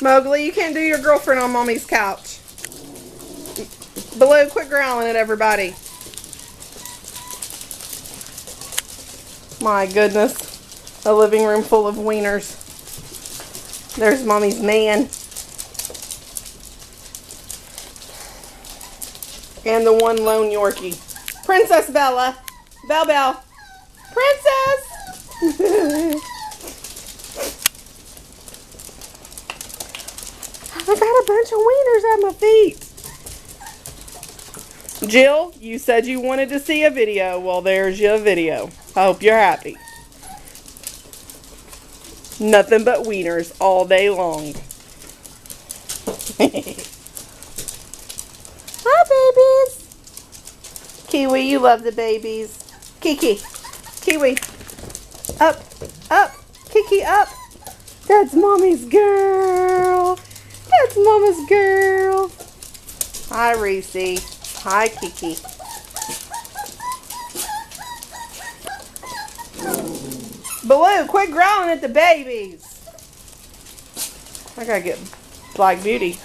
Mowgli, you can't do your girlfriend on Mommy's couch. Baloo, quit growling at everybody. My goodness. A living room full of wieners. There's Mommy's man. And the one lone Yorkie. Princess Bella. Belle Belle. Princess! I got a bunch of wieners at my feet. Jill, you said you wanted to see a video. Well, there's your video. I hope you're happy. Nothing but wieners all day long. Hi, babies. Kiwi, you love the babies. Kiki. Kiwi. Up. Up. Kiki, up. That's Mommy's girl. That's Mama's girl. Hi, Reese. Hi, Kiki. Baloo, quit growling at the babies. I gotta get Black Beauty.